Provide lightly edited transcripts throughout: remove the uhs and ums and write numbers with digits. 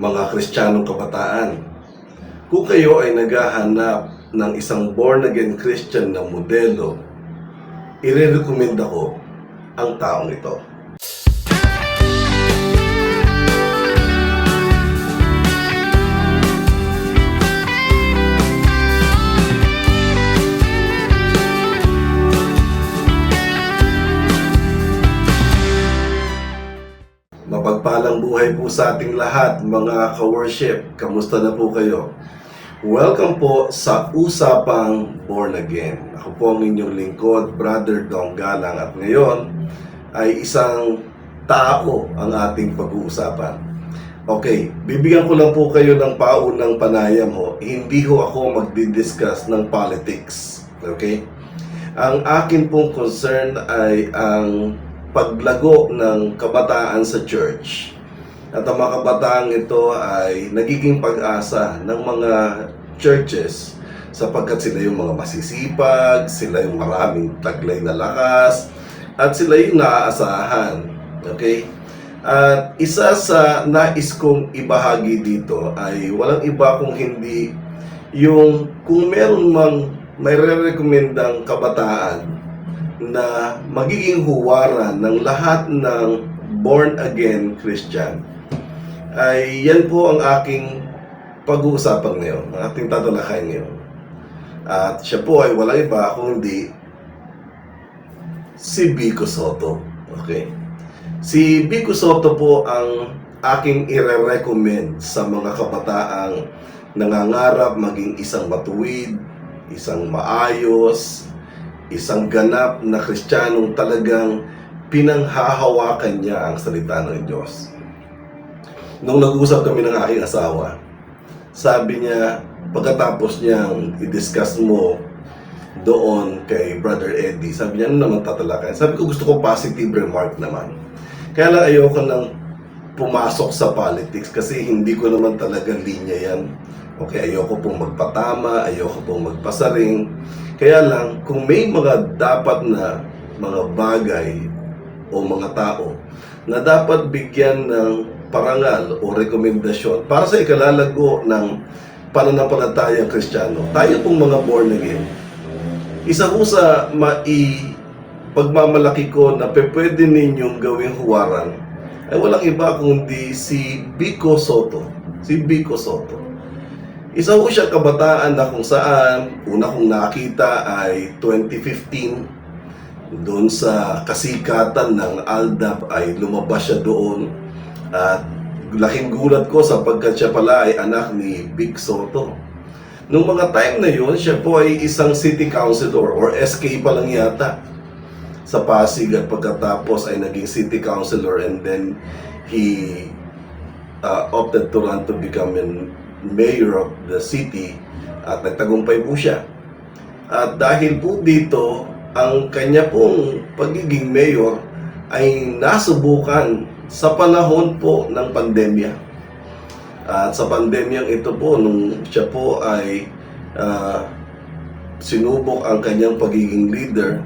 mga Kristiyanong kabataan. Kung kayo ay naghahanap ng isang born-again Christian na modelo, irerekomenda ko ang taong ito. Mapagpalang buhay po sa ating lahat, mga ka-worship. Kamusta na po kayo? Welcome po sa Usapang Born Again. Ako po ang inyong lingkod, Brother Dong Galang. At ngayon ay isang tao ang ating pag-uusapan. Okay, bibigyan ko lang po kayo ng paunang panayam ho. Hindi ho ako magdi-discuss ng politics. Okay? Ang akin pong concern ay ang paglago ng kabataan sa church. At ang mga kabataang ito ay nagiging pag-asa ng mga churches sapagkat sila yung mga masisipag, sila yung maraming taglay na lakas, at sila yung naaasahan. Okay? At isa sa nais kong ibahagi dito ay walang iba kung hindi yung kung meron mang may re-recommendang kabataan na magiging huwaran ng lahat ng born-again Christian, ay yan po ang aking pag-uusapan ngayon, ang ating tatalakayin ngayon. At siya po ay walang iba kung hindi si Vico Sotto. Okay? Si Vico Sotto po ang aking ire-recommend sa mga kabataang nangangarap maging isang matuwid, isang maayos, isang ganap na Kristiyanong talagang pinanghahawakan niya ang salita ng Diyos. Nung nag-usap kami ng aking asawa, sabi niya, pagkatapos niyang i-discuss mo doon kay Brother Eddie, sabi niya, ano naman tatalakayan? Sabi ko, gusto ko positive remark naman. Kaya lang ayoko nang pumasok sa politics kasi hindi ko naman talaga linya yan. Okay, ayoko pong magpatama, ayoko pong magpasaring. Kaya lang, kung may mga dapat na mga bagay o mga tao na dapat bigyan ng parangal o rekomendasyon para sa ikalalago ng pananampalatayang Kristiyano, tayo pong mga born again, isa po sa pagmamalaki ko na pwede ninyong gawing huwaran ay walang iba kundi si Vico Sotto. Si Vico Sotto. Isa po siya kabataan na kung saan una kong nakita ay 2015 doon sa kasikatan ng Aldab ay lumabas siya doon at laking gulat ko sapagkat siya pala ay anak ni Vic Sotto. Nung mga time na yun, siya po ay isang city councilor or SK pa lang yata sa Pasig at pagkatapos ay naging city councilor and then he opted to run to become an mayor of the city at nagtagumpay po siya. At dahil po dito, ang kanya pong pagiging mayor ay nasubukan sa panahon po ng pandemya. At sa pandemyang ito po, nung siya po ay sinubok ang kanyang pagiging leader,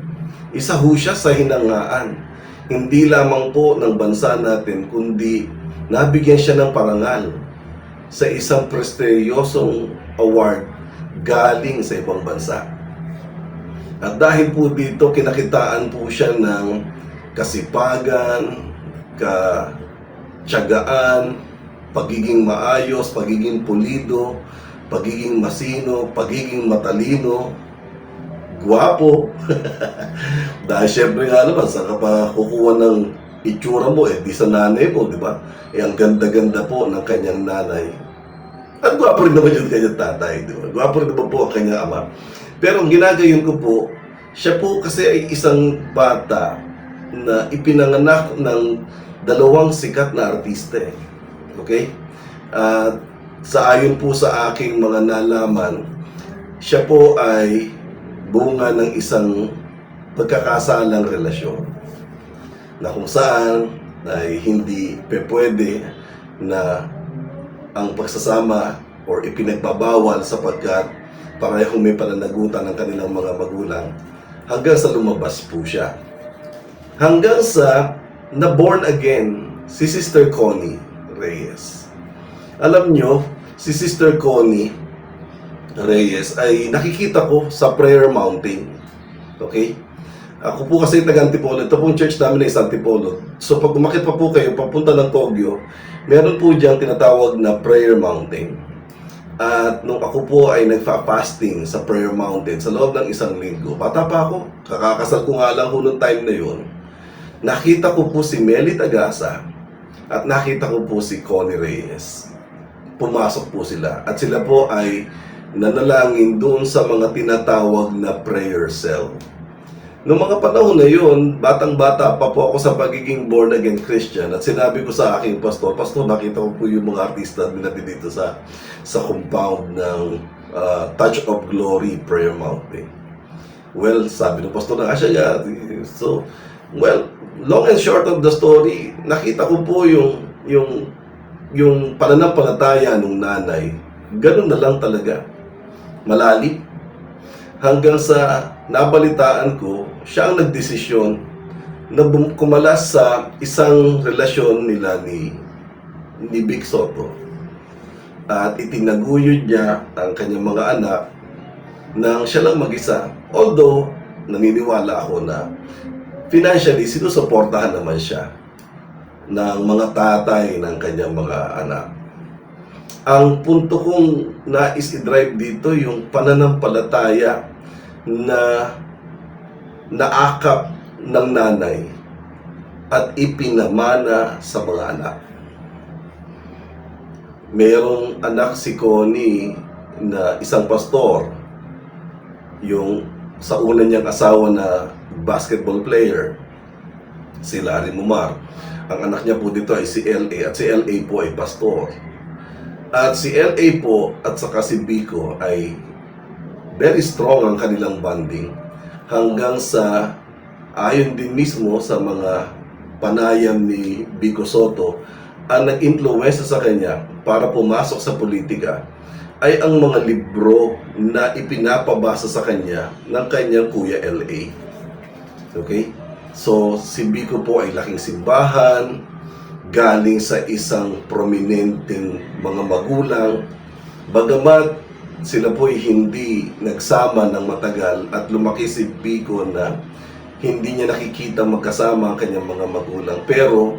isa ho siya sa hinangaan. Hindi lamang po ng bansa natin, kundi nabigyan siya ng parangal sa isang prestiyosong award galing sa ibang bansa. At dahil po dito, kinakitaan po siya ng kasipagan, katyagaan, pagiging maayos, pagiging pulido, pagiging masino, pagiging matalino, gwapo. Dahil syempre nga naman, saan ka pa kukuha ng itsura mo, di sa nanay mo, di ba? Ang ganda-ganda po ng kanyang nanay. At gwapo rin naman yung kanyang tatay, di ba? Gwapo rin naman po ang kanyang ama. Pero ang ginagayon ko po, siya po kasi ay isang bata na ipinanganak ng dalawang sikat na artista. Okay? At sa ayon po sa aking mga nalaman, siya po ay bunga ng isang pagkakasalang relasyon na kung saan ay hindi pwede na ang pagsasama or ipinagbabawal sapagkat parehong may pananagutan ng kanilang mga magulang hanggang sa lumabas po siya. Hanggang sa na born again si Sister Connie Reyes. Alam nyo, si Sister Connie Reyes ay nakikita ko sa Prayer Mountain. Okay? Ako po kasi taga-Antipolo. Ito pong church namin is Antipolo. So pag umakit pa po kayo, papunta ng Kogyo, meron po diyang tinatawag na Prayer Mountain. At nung ako po ay nagfa-fasting sa Prayer Mountain sa loob ng 1 linggo, bata pa ako, kakakasal ko nga lang ho noong time na yun, nakita ko po si Meli Tagasa at nakita ko po si Connie Reyes. Pumasok po sila at sila po ay nanalangin doon sa mga tinatawag na prayer cell. Noong mga panahon na yun, batang-bata pa po ako sa pagiging born-again Christian at sinabi ko sa aking pastor, nakita ko po yung mga artista na dito sa compound ng Touch of Glory Prayer Mountain. Well, sabi ng pastor na siya. So, well, long and short of the story, nakita ko po yung pananampalataya ng nanay. Ganun na lang talaga. Malalim. Hanggang sa nabalitaan ko, siya ang nagdesisyon na kumalas sa isang relasyon nila ni Vic Soto. At itinaguyod niya ang kanyang mga anak nang siya lang mag-isa. Although, naniniwala ako na financially, sinusuportahan naman siya ng mga tatay ng kanyang mga anak. Ang punto kong nais i-drive dito yung pananampalataya na naakap ng nanay at ipinamana sa mga anak. Mayroong anak si Connie na isang pastor, yung sa una niyang asawa na basketball player, si Larry Mumar. Ang anak niya po dito ay si L.A. at si L.A. po ay pastor. At si L.A. po at saka si Biko ay very strong ang kanilang bonding hanggang sa ayon din mismo sa mga panayam ni Biko Soto ang nag-influensya sa kanya para pumasok sa politika ay ang mga libro na ipinapabasa sa kanya ng kanyang kuya L.A. Okay? So, si Biko po ay laking simbahan, galing sa isang prominenteng mga magulang, bagamat sila po ay hindi nagsama ng matagal at lumaki si Biko na hindi niya nakikita magkasama ang kanyang mga magulang. Pero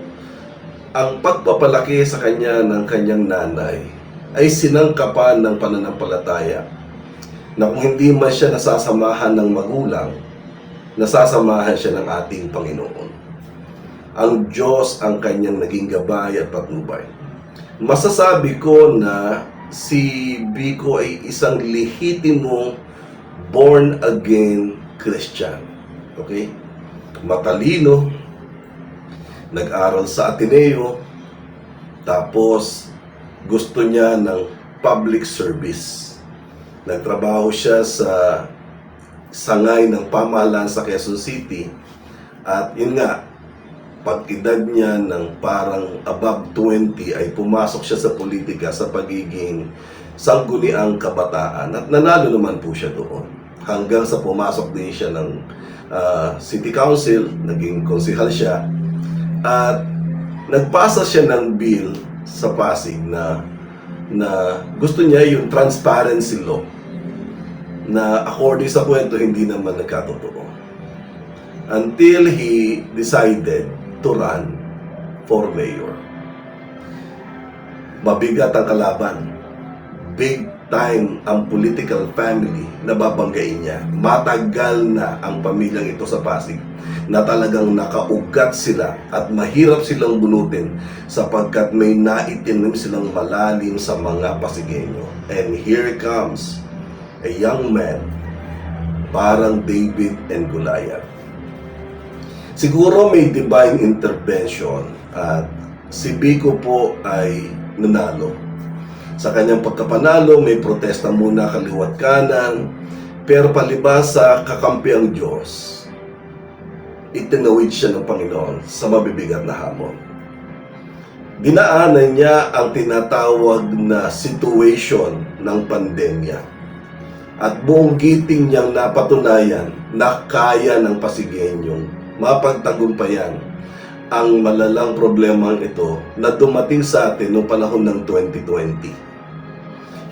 ang pagpapalaki sa kanya ng kanyang nanay ay sinangkapan ng pananampalataya na kung hindi man siya nasasamahan ng magulang, nasasamahan siya ng ating Panginoon. Ang Diyos ang kanyang naging gabay at patnubay. Masasabi ko na si Biko ay isang lehitimong born-again Christian. Okay? Matalino, nag-aral sa Ateneo, tapos gusto niya ng public service. Nagtrabaho siya sa sangay ng pamahalaan sa Quezon City at yun nga, pag-edad niya ng parang above 20 ay pumasok siya sa politika sa pagiging sangguniang kabataan at nanalo naman po siya doon hanggang sa pumasok din siya ng City Council, naging konsehal siya at nagpasa siya ng bill sa Pasig na gusto niya yung transparency law na according sa kwento hindi naman nagkatotoo until he decided to run for mayor. Mabigat ang kalaban. Big time ang political family na babanggain niya. Matagal na ang pamilyang ito sa Pasig na talagang nakaugat sila at mahirap silang bunutin sapagkat may naitinim silang malalim sa mga Pasigueño. And here comes a young man, parang David and Goliath. Siguro may divine intervention at si Biko po ay nanalo. Sa kanyang pagkapanalo, may protesta muna kaliwat kanan, pero palibas sa kakampi ang Diyos, itinawid siya ng Panginoon sa mabibigat na hamon. Dinaanan niya ang tinatawag na situation ng pandemya at buong giting niyang napatunayan na kaya ng Pasigueñong mapagtagumpayan ang malalang problemang ito na dumating sa atin noong panahon ng 2020.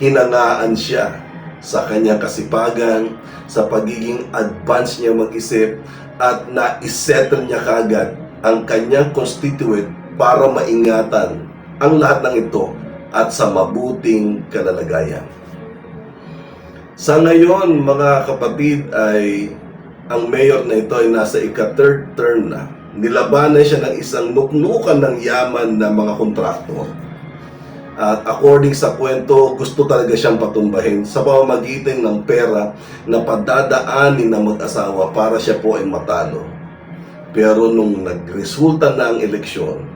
Hinangaan siya sa kanyang kasipagan, sa pagiging advanced niya mag-isip, at na-settle niya kagad ang kanyang constituent para maingatan ang lahat ng ito at sa mabuting kalalagayan. Sa ngayon, mga kapatid, ay ang mayor na ito ay nasa ika-third term na. Nilabanan siya ng isang nuknukan ng yaman na mga kontraktor. At according sa kwento, gusto talaga siyang patumbahin sa pamamagitan ng pera na padadaanin ng mag-asawa para siya po ay matalo. Pero nung nagresulta na ang eleksyon,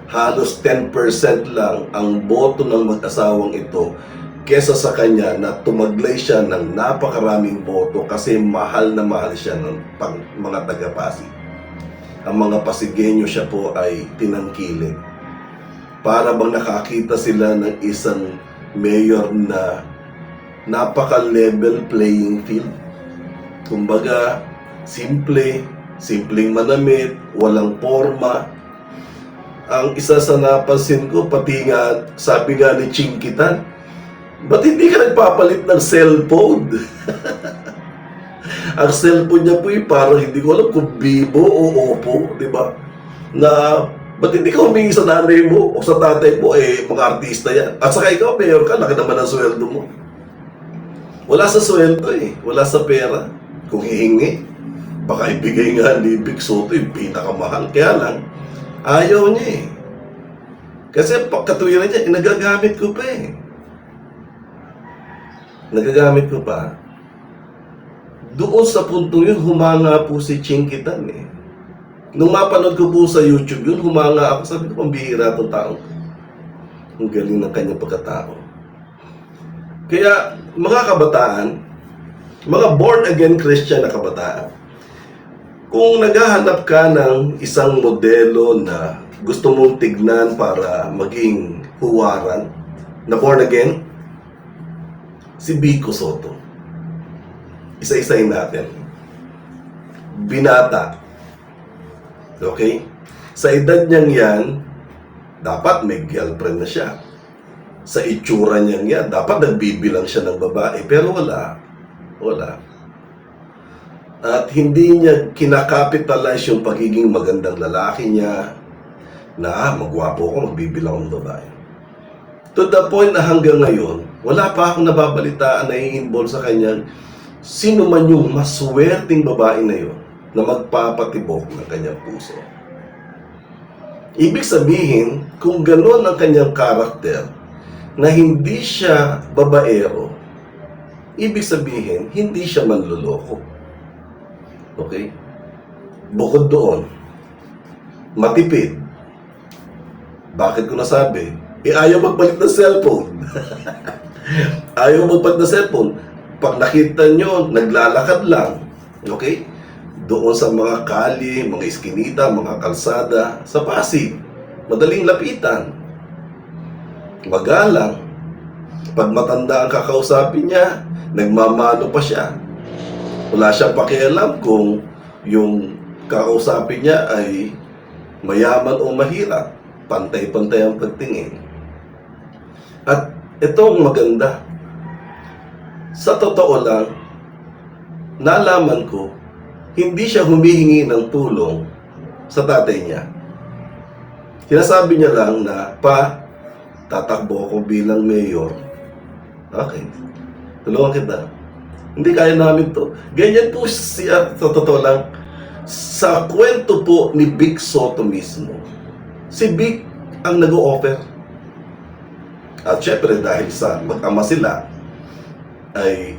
halos 10% lang ang boto ng mag-asawang ito kesa sa kanya na tumaglay siya ng napakaraming boto kasi mahal na mahal siya ng mga taga-Pasig. Ang mga Pasigueño siya po ay tinangkilik. Para bang nakakita sila ng isang mayor na napaka-level playing field. Kumbaga, simpleng manamit, walang forma. Ang isa sa napansin ko, pati nga, sabi nga ni Chinkitan, ba't hindi ka nagpapalit ng cellphone? Ang cellphone niya po parang hindi ko alam kung Vivo o Oppo, di ba? Na, ba't hindi ka humingi sa nanay mo o sa tatay mo, mga artista yan. At saka ikaw, mayor ka, laki naman ang sweldo mo. Wala sa sweldo wala sa pera. Kung hihingi, baka ibigay nga ni Vic Soto yung pinakamahal. Kaya lang, ayaw niya Kasi pagkatuwiran niya, nagagamit ko pa Nagagamit ko pa. Doon sa puntong yun, humanga po si Chinkitan Nung mapanood ko po sa YouTube yun, humanga ako. Sabi ko, pambihira itong taong. Ang galing ng kanyang pagkatao. Kaya, mga kabataan, mga born-again Christian na kabataan, kung naghahanap ka ng isang modelo na gusto mong tignan para maging huwaran na born again, si Vico Soto. Isa-isahin natin. Binata. Okay? Sa edad niyang yan, dapat may girlfriend na siya. Sa itsura niyang yan, dapat nagbibilang siya ng babae. Pero wala. Wala. At hindi niya kinakapitalize yung pagiging magandang lalaki niya na magwapo ko, magbibilang ng babae. To the point na hanggang ngayon, wala pa akong nababalitaan na i-involve sa kanyang sino man yung maswerteng babae na yun na magpapatibok ng kanyang puso. Ibig sabihin, kung gano'n ang kanyang karakter, na hindi siya babaero, ibig sabihin, hindi siya manloloko. Okay? Bukod doon, matipid. Bakit ko nasabi? Ayaw magpalit ng cellphone. Ayaw magpalit ng cellphone. Pag nakita nyo, naglalakad lang. Okay? Doon sa mga kali, mga iskinita, mga kalsada, sa Pasig. Madaling lapitan. Magalang. Pag matanda ang kakausapin niya, nagmamano pa siya. Wala siyang pakialam kung yung kakausapin niya ay mayaman o mahirap. Pantay-pantay ang pagtingin. At itong maganda. Sa totoo lang, nalaman ko, hindi siya humihingi ng tulong sa tatay niya. Sinasabi niya lang na, pa, tatakbo ako bilang mayor. Okay. Tulungan kita. Hindi kaya namin to. Ganyan po siya, sa totoo lang, sa kwento po ni Vic Soto mismo. Si Vic ang nag-o-offer. At syempre dahil sa mag-ama sila, ay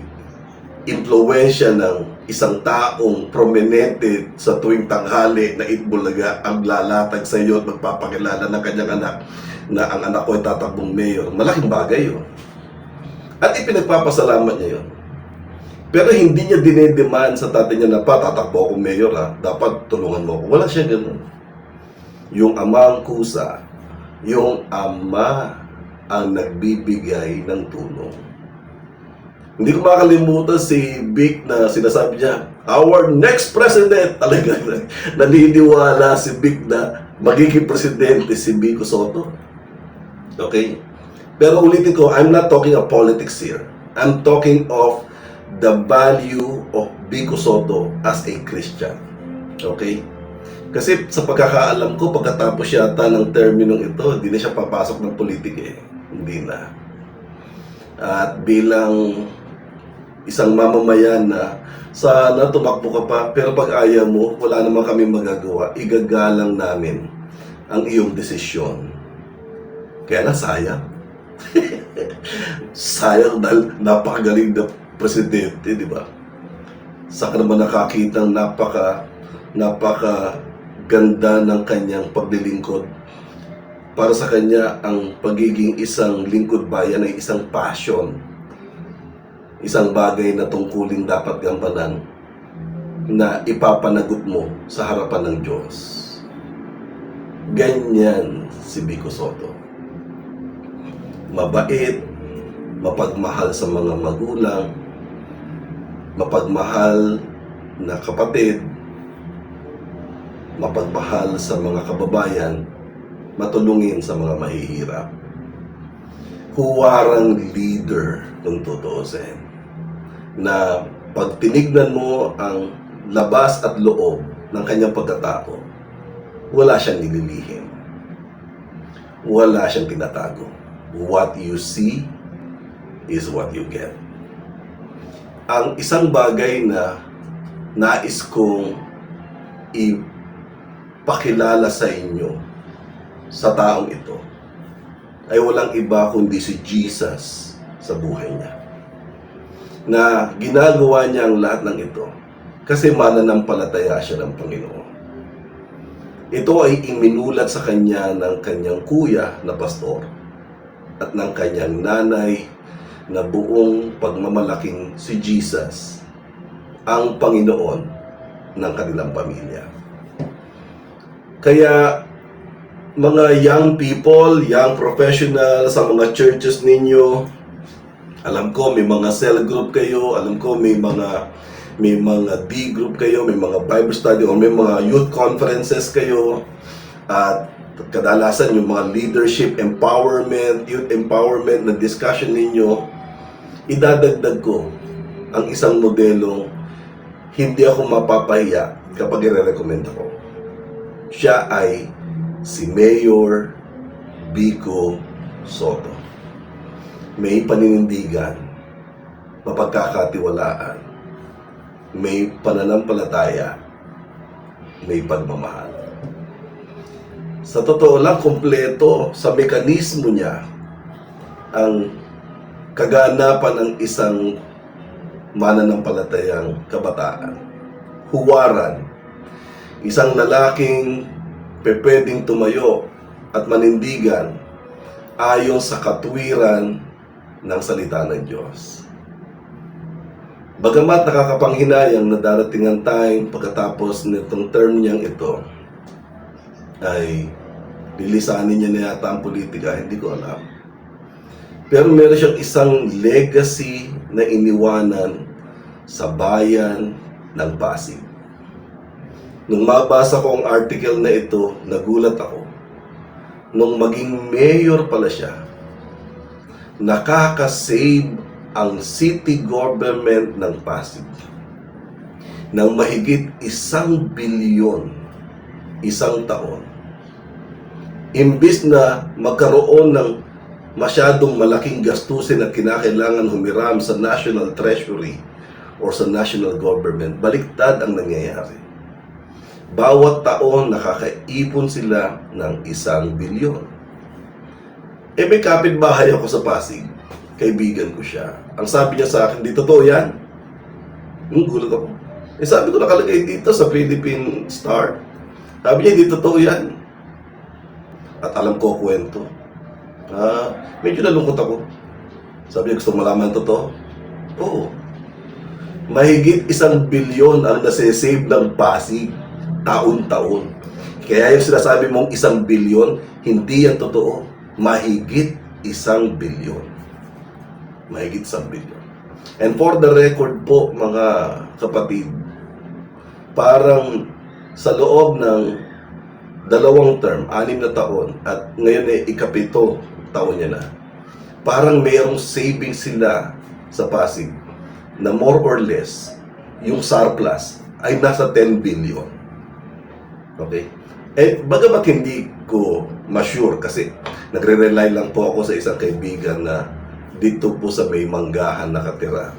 impluwensya ng isang taong prominente sa tuwing tanghali na Itbulaga ang lalatag sa iyo at magpapakilala ng kanyang anak na ang anak ko ay tatakbong mayor. Malaking bagay yun. At ipinagpapasalamat niya yun. Pero hindi niya dinedemand sa tatay niya na, pa, tatakbo akong mayor dapat tulungan mo ako. Wala siya ganun. Yung ama ang kusa, yung ama ang nagbibigay ng tulong. Hindi ko makalimutan si Vic na sinasabi niya, our next president, talaga naniniwala si Vic na magiging presidente si Vico Soto. Okay? Pero ulitin ko, I'm not talking of politics here. I'm talking of the value of Vico Soto as a Christian. Okay? Kasi sa pagkakaalam ko, pagkatapos yata ng terminong ito, hindi na siya papasok ng politika eh. Hindi na. At bilang isang mamamayan na sana tumakbo ka pa, pero pag ayaw mo, wala naman kami magagawa. Igagalang namin ang iyong desisyon. Kaya lang sayang. Sayang dahil napakagaling na presidente, di ba? Saka naman nakakitang napaka ganda ng kanyang paglilingkod. Para sa kanya, ang pagiging isang lingkod bayan ay isang passion. Isang bagay na tungkuling dapat gampanan na ipapanagot mo sa harapan ng Diyos. Ganyan si Vico Soto. Mabait, mapagmahal sa mga magulang, mapagmahal na kapatid, mapagmahal sa mga kababayan, matulungin sa mga mahihirap. Huwarang leader kung tutuusin, na pag tinignan mo ang labas at loob ng kanyang pagkatao, wala siyang nililihim. Wala siyang tinatago. What you see is what you get. Ang isang bagay na nais kong ipakilala sa inyo sa taong ito ay walang iba kundi si Jesus sa buhay niya. Na ginagawa niya ang lahat ng ito kasi mananampalataya siya ng Panginoon. Ito ay iminulat sa kanya ng kanyang kuya na pastor at ng kanyang nanay na buong pagmamalaking si Jesus ang Panginoon ng kanilang pamilya. Kaya mga young people, young professionals sa mga churches ninyo, alam ko may mga cell group kayo, alam ko may mga D group kayo, may mga Bible study o may mga youth conferences kayo, at kadalasan yung mga leadership empowerment, youth empowerment na discussion ninyo, idadagdag ko ang isang modelong hindi ako mapapahiya kapag i-recommend ako. Siya ay si Mayor Vico Soto. May paninindigan, mapagkakatiwalaan, may pananampalataya, may pagmamahal. Sa totoo lang, kumpleto sa mekanismo niya ang kaganapan ng isang mananampalatayang kabataan. Huwaran, isang lalaking pwedeng tumayo at manindigan ayon sa katuwiran ng salita ng Diyos. Bagamat nakakapanghinayang na darating ang time pagkatapos nitong term niyang ito ay lilisanin niya na yata ang politika, hindi ko alam. Pero meron siyang isang legacy na iniwanan sa bayan ng Pasig. Nung mabasa ko ang article na ito, nagulat ako. Nung maging mayor pala siya, nakaka-save ang city government ng Pasig ng mahigit 1 bilyon isang taon. Imbis na magkaroon ng masyadong malaking gastusin at kinakailangan humiram sa National Treasury or sa national government, baliktad ang nangyayari. Bawat taon nakakaipon sila ng 1 bilyon. May kapitbahay ako sa Pasig. Kaibigan ko siya. Ang sabi niya sa akin, di totoo yan. Gulat ako. Sabi ko nakalagay dito sa Philippine Star. Sabi niya, di totoo yan. At alam ko kwento. Medyo nalungkot ako. Sabi niya, gusto malaman totoo? Oo. Mahigit 1 bilyon ang nasisave ng Pasig taon-taon. Kaya yung sinasabi mong 1 bilyon, hindi yan totoo. Mahigit 1 bilyon. Mahigit 1 bilyon. And for the record po, mga kapatid, parang sa loob ng 2 term, 6 na taon, at ngayon ay ika-7 taon niya na. Parang mayroong savings sila sa Pasig na more or less, yung surplus ay nasa 10 billion. Okay? Eh, bagamat hindi ko ma-sure kasi nagre-rely lang po ako sa isang kaibigan na dito po sa may manggahan nakatira.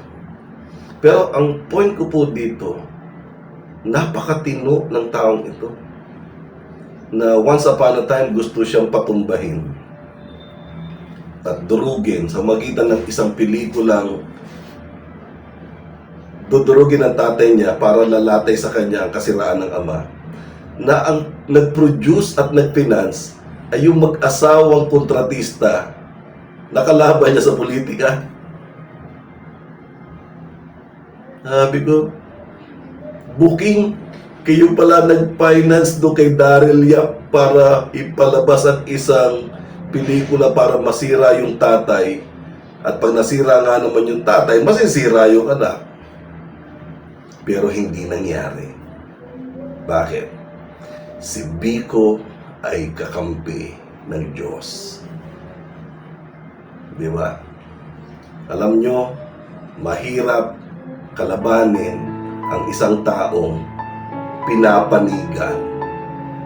Pero ang point ko po dito, napakatino ng taong ito na once upon a time gusto siyang patumbahin at durugin sa magitan ng isang pelikulang dudurugin ng tatay niya para lalatay sa kanya ang kasiraan ng ama, na ang nag-produce at nag-finance ay yung mag-asawang kontratista na kalaban niya sa politika. Sabi ko, booking, kayo pala nag-finance do kay Daryl Yap para ipalabas ang isang pelikula para masira yung tatay. At pag nasira nga naman yung tatay, masisira yung anak. Pero hindi nangyari. Bakit? Si Biko ay kakampi ng Diyos. Di ba? Alam nyo, mahirap kalabanin ang isang taong pinapanigan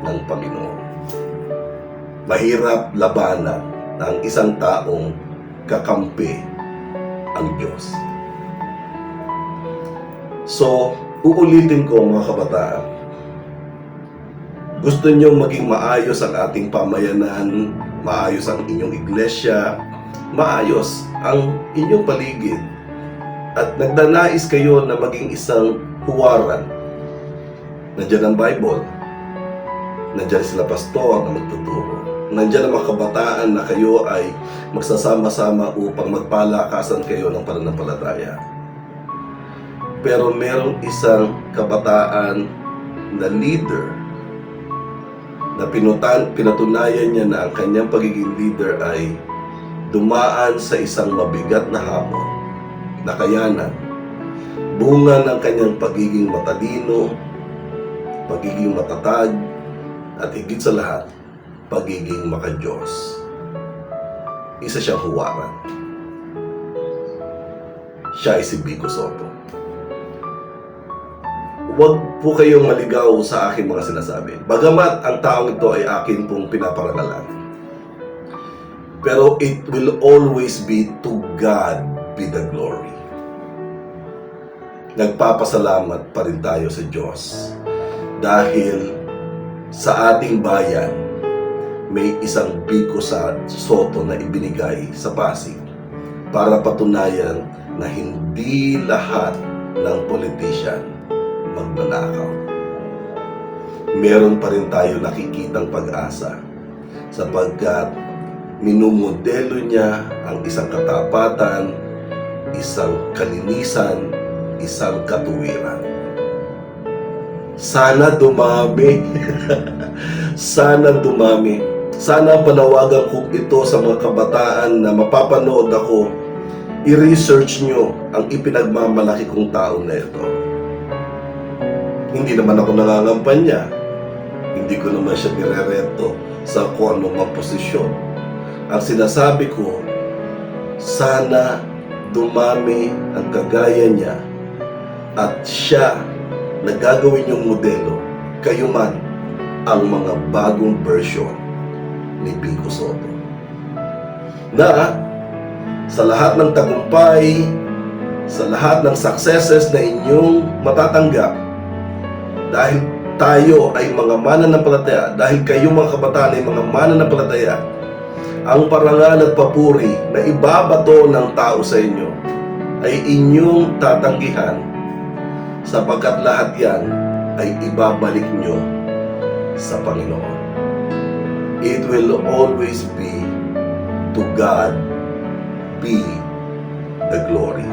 ng Panginoon. Mahirap labanan ng isang taong kakampi ang Diyos. So, uulitin ko mga kabataan. Gusto nyo maging maayos ang ating pamayanan, maayos ang inyong iglesia, maayos ang inyong paligid, at nagdanais kayo na maging isang huwaran. Nandiyan ang Bible. Nandiyan sila pastor na magtuturo. Nandiyan ang mga kabataan na kayo ay magsasama-sama upang magpalakasan kayo ng pananampalataya. Pero merong isang kabataan na leader na pinatunayan niya na ang kanyang pagiging leader ay dumaan sa isang mabigat na hamon, na kayanan, bunga ng kanyang pagiging matalino, pagiging matatag, at higit sa lahat, pagiging makadiyos. Isa siyang huwaran. Siya ay si Biko Soto. Huwag po kayong maligaw sa aking mga sinasabi. Bagamat ang taong ito ay akin pong pinaparangalan. Pero it will always be to God be the glory. Nagpapasalamat pa rin tayo sa Diyos dahil sa ating bayan may isang Biko Soto na ibinigay sa Pasig para patunayan na hindi lahat ng politician magnanakaw. Meron pa rin tayo nakikitang pag-asa sapagkat minumodelo niya ang isang katapatan, isang kalinisan, isang katuwiran. Sana dumami. Sana dumami. Sana panawagan ko ito sa mga kabataan na mapapanood ako. I-research nyo ang ipinagmamalaki kong tao na ito. Hindi naman ako nangangampanya. Hindi ko naman siya nirereto sa kung anong mga posisyon. Ang sinasabi ko, sana dumami ang kagaya niya at siya na gagawin yung modelo, kayo man ang mga bagong version ni Biko Soto. Na sa lahat ng tagumpay, sa lahat ng successes na inyong matatanggap, dahil tayo ay mga mananampalataya, dahil kayo mga kabataan ay mga mananampalataya, ang parangal at papuri na ibabato ng tao sa inyo ay inyong tatanggihan sapagkat lahat yan ay ibabalik nyo sa Panginoon. It will always be to God be the glory.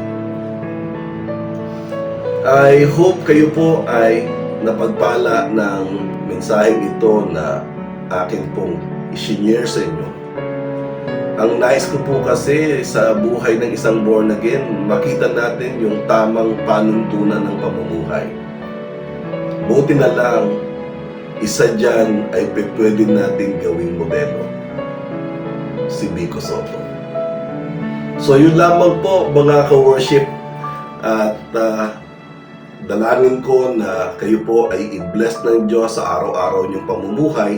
I hope kayo po ay napagpala ng mensaheng ito na akin pong i-share sa inyo. Ang nais ko po kasi sa buhay ng isang born again, makita natin yung tamang panuntunan ng pamumuhay. Buti na lang Isa dyan ay pwede natin gawing modelo, si Vico Soto. So yun lamang po mga ka-worship, at dalangin ko na kayo po ay i-bless ng Diyos sa araw-araw niyong pamumuhay.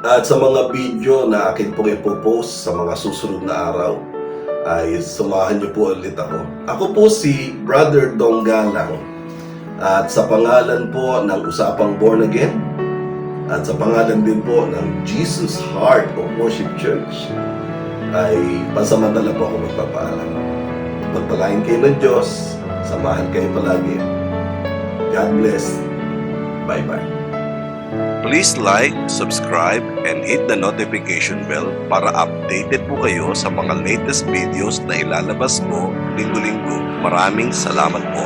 At sa mga video na akin pong ipopost sa mga susunod na araw, ay samahan niyo po ulit ako. Ako po si Brother Dong Galang, at sa pangalan po ng Usapang Born Again, at sa pangalan din po ng Jesus Heart of Worship Church, ay pansamantala po ako magpapaalam. Pagpalain kayo ng Diyos, samahan kayo palagi. God bless. Bye-bye. Please like, subscribe, and hit the notification bell para updated po kayo sa mga latest videos na ilalabas ko linggo-linggo. Maraming salamat po.